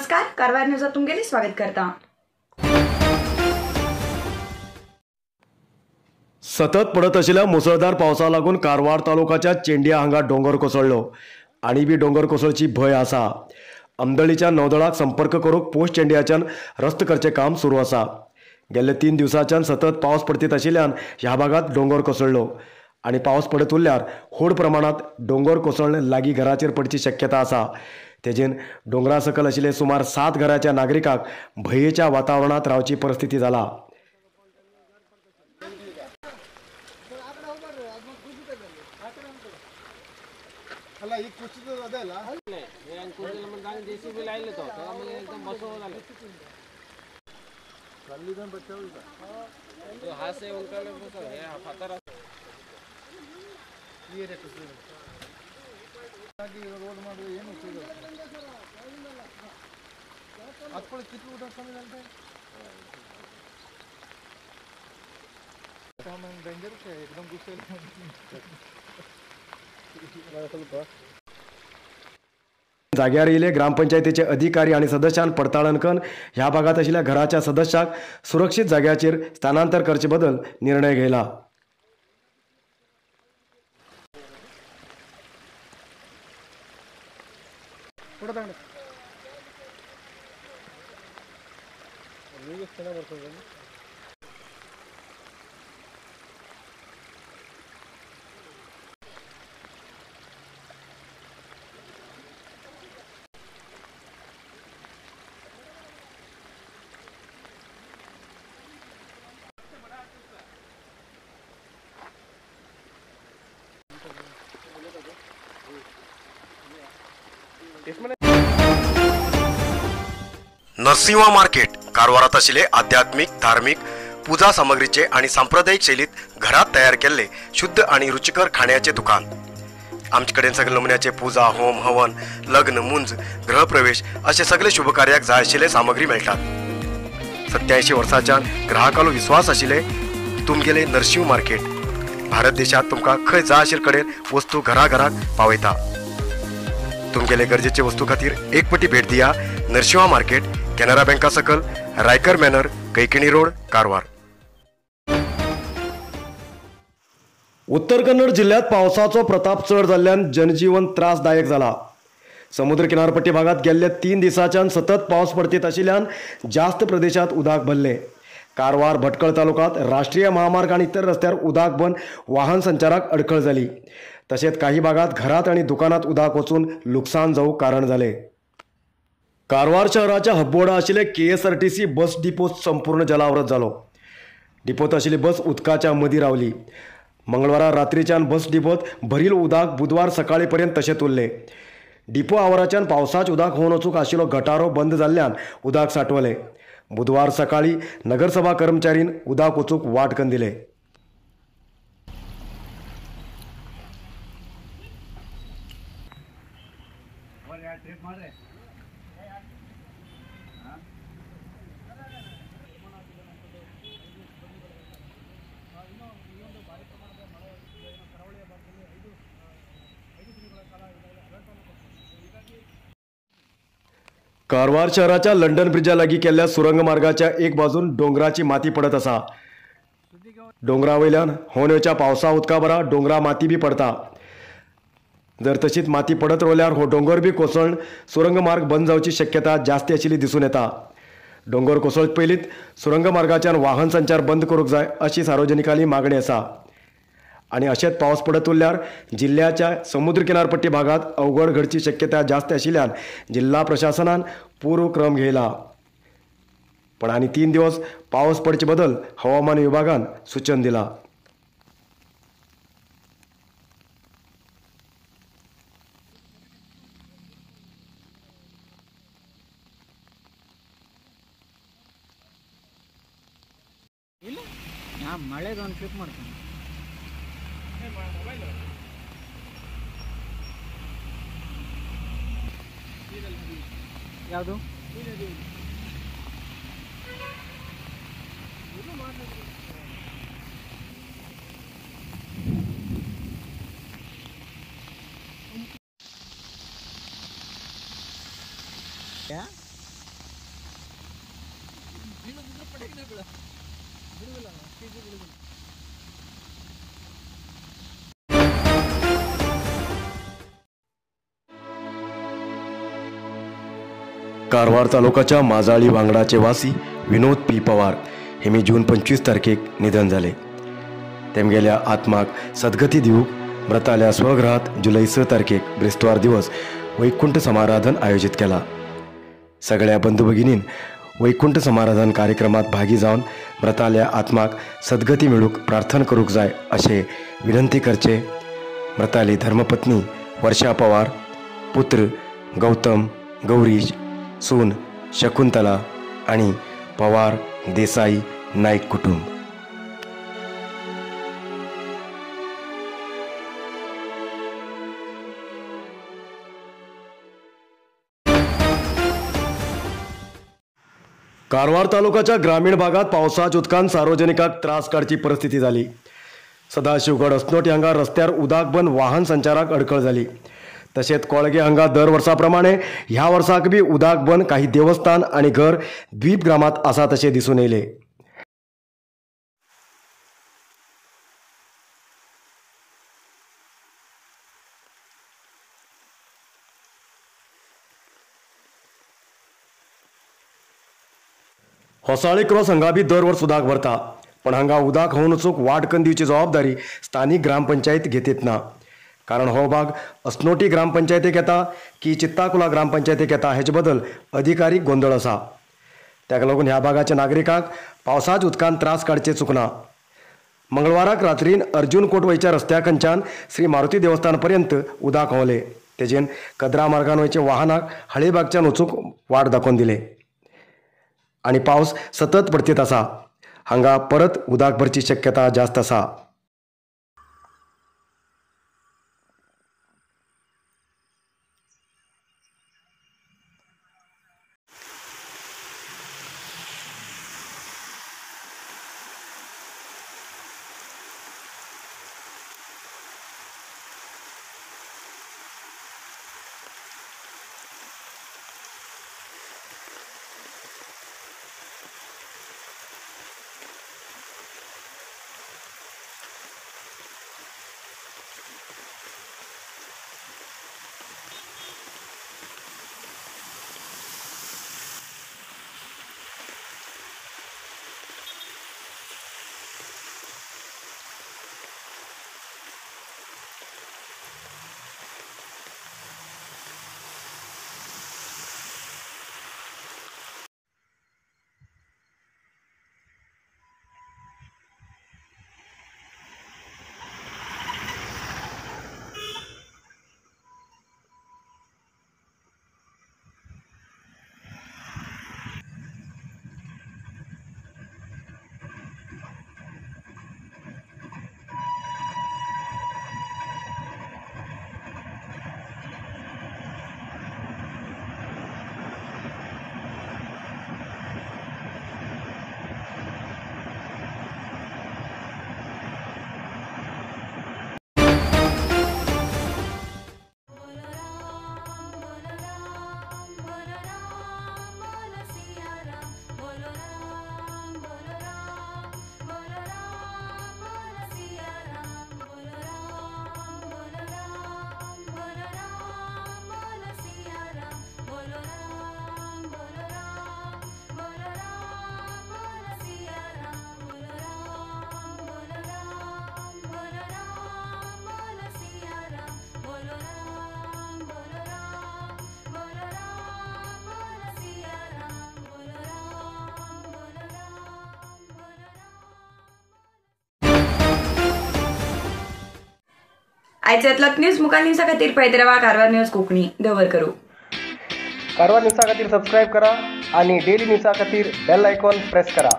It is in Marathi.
नमस्कार, कारवार न्यूजात तुमचे स्वागत करता। सतत पडत असलेल्या मुसळधार पावसा लागून कारवार तालुक्याच्या चेंडिया हांगा डोंगर कोसळलो आणि बी डोंगर कोसळची भय आसा। आमदळीच्या नौदळाक संपर्क करूक पोस्ट चेंडियाच्यान रस्त करचे काम सुरू आसा। गेल्या 3 दिवसांच्यान सतत पावस पडत आशिल्ल्यान ह्या भागात डोंगर कोसळलो आणि पावस पडत उरल्यार व्हड प्रमाणात डोंगर कोसळण लागीं घराचेर पडची शक्यता आसा। तेजेन डोंगरा सकल आशिल्ले सुमार 7 घराच्या नागरिकांक भयेच्या वातावरणात रावची परिस्थिती जाला। जाग्यार येयले ग्रामपंचायतीचे अधिकारी आणि सदस्यान पडताळण करून ह्या भागात आशिल्ल्या घराच्या सदस्याक सुरक्षित जाग्याचेर स्थानांतर करचे बदल निर्णय घेयला। नरसिंह मार्केट कारवारात आशिल्ले आध्यात्मिक, धार्मिक, पूजा सामग्रीचे आणि सांप्रदायिक शैलीत घरात तयार केलेले शुद्ध आणि रुचिकर खाण्याचे दुकान। आमचे कडेन सगळे नमुन्याचे पूजा, होम, हवन, लग्न, मुंज, गृहप्रवेश असे सगळे शुभ कार्याक जाय आशिल्ले सामग्री मेळटात। 87 वर्सांच्या ग्राहकालो विश्वास आशिल्ले तुमगेले नरसिंह मार्केट भारत देशात तुमकां खंय जाय आशिल्ले कडेन वस्तू घराघराक पावयता। तुमगेले गरजेचे वस्तू खातीर एक पटी भेट दिया नरसिंह मार्केट, कॅनरा बँका सकल, रायकर मॅनर, कैकिणी रोड, कारवार। उत्तर कन्नड जिल्ह्यात पावसाचो प्रताप चढ जाल्ल्यान जनजीवन त्रासदायक जाला। समुद्र किनारपट्टी भागात गेल्ल्या 3 दिसांच्यान सतत पावस पडत आशिल्ल्यान जास्त प्रदेशात उदक भरले। कारवार भटकळ तालुक्यात राष्ट्रीय महामार्ग आणि इतर रस्त्यार उदक बन वाहन संचाराक अडखळ जाली। तसेच काही भागात घरात आणि दुकानात उदक वचून लुकसाण जावंक कारण जाले। कारवार शहराच्या हब्बोडा आशिल्ले KSRTC बस डिपो संपूर्ण जलावरत जालो। डिपोत आशिल्ली बस उदकाच्या मदीं रावली। मंगळवारा रात्रीच्यान बस डिपोत भरील उदक बुधवार सकाळी पर्यंत तशेंच उरले। डिपो आवाराच्यान पावसाचे उदक होवन वचूंक आशिल्लो गटारो बंद जाल्ल्यान उदक सांठवले। बुधवार सकाळी नगरसभा कर्मचारीन उदक वचूंक वाट करून दिले। कारवार शहराच्या लंडन ब्रिजा लागीं केल्ल्या सुरंग मार्गाच्या एक बाजून डोंगराची माती पडत आसा। डोंगरावयल्यान होवन येवच्या पावसा उदका बरा डोंगरा माती बी पडता। जर तशीच माती पडत रावल्यार हो डोंगर बी कोसळून सुरंग मार्ग बंद जावची शक्यता जास्त आशिल्ली दिसून येता। डोंगर कोसळत पयलींच सुरंग मार्गाच्यान वाहन संचार बंद करूंक जाय अशी सार्वजनिकांनी मागणी आसा। आणि अशेंच पावस पडत उरल्यार जिल्ह्याच्या समुद्र किनारपट्टी भागात अवघड घडची शक्यता जास्त आशिल्ल्यान जिल्हा प्रशासनान पूर्व क्रम घेयला। पण आनी 3 दिवस पावस पडचे बदल हवामान विभागान सूचन दिला। ಮಳೆಗೆ ಒಂದು ಟ್ರಿಪ್ ಮಾಡ್ತೀನಿ ಯಾವುದು कारवार तालुक्याच्या माजाळी वांगडाचे वासी विनोद पी पवार हे मी जून 25 तारखेक निधन झाले. तेमगेल्या आत्माक सद्गती दिवूक मृताल्या स्वगृहात जुलै 6 तारखेक ब्रेस्तवार दिवस वैकुंठ समाराधन आयोजित केला. सगळ्या बंधू भगिनीन वैकुंठ समाराधन कार्यक्रमात भागी जावन मृताल्या आत्माक सद्गती मिळूक प्रार्थना करूक जाय असे विनंती करचे. मृताली धर्मपत्नी वर्षा पवार, पुत्र गौतम, गौरीश, सून शकुंतला आणि पवार देसाई नाईक कुटुंब. कारवार तालुक्याच्या ग्रामीण भागात पावसाच्या उदकान सार्वजनिकांक त्रास काडची परिस्थिती झाली. सदाशिवगड अस्नोटी हांगा रस्त्यार उदक बंद वाहन संचाराक अडखळ झाली. तशेंच कोळगे हांगा दर वर्सा प्रमाणे ह्या वर्साक बी उदक बंद काही देवस्थान आणि घर द्वीप ग्रामात आसा तशें दिसून येयले. होसाळी क्रॉस हांगा बी दर वर्स उदक भरता, पण हांगा उदक होवन वचूंक वाट करून दिवची जबाबदारी स्थानीक ग्रामपंचायत घेतीत ना. कारण हो भाग अस्नोटी ग्रामपंचायतीक येता की चित्ताकुला ग्रामपंचायतीक येता हेचे बद्दल अधिकारीक गोंधळ आसा. ताका लागून ह्या भागाच्या नागरिकांक पावसाच्या उदकान त्रास काडचे चुकना. मंगळवाराक रात्रीन अर्जुन कोटवयच्या रस्त्या खंयच्यान श्री मारुती देवस्थान पर्यंत उदक व्हांवले. तेजेन कद्रा मार्गान वयचे वाहनाक हळेबागच्यान वचूंक वाट दाखोवन दिले. आणि पावस सतत पडतीत आसा. हांगा परत उदक भरची शक्यता जास्त आसा. आयचे येतलोत न्यूज मुखार न्यूजा खातीर पळयत रावा कारवार न्यूज कोंकणी. देवर करूं. कारवार न्यूजा खातीर सबस्क्राईब करा आणि डेली न्यूजा खातीर बेल आयकॉन प्रेस करा.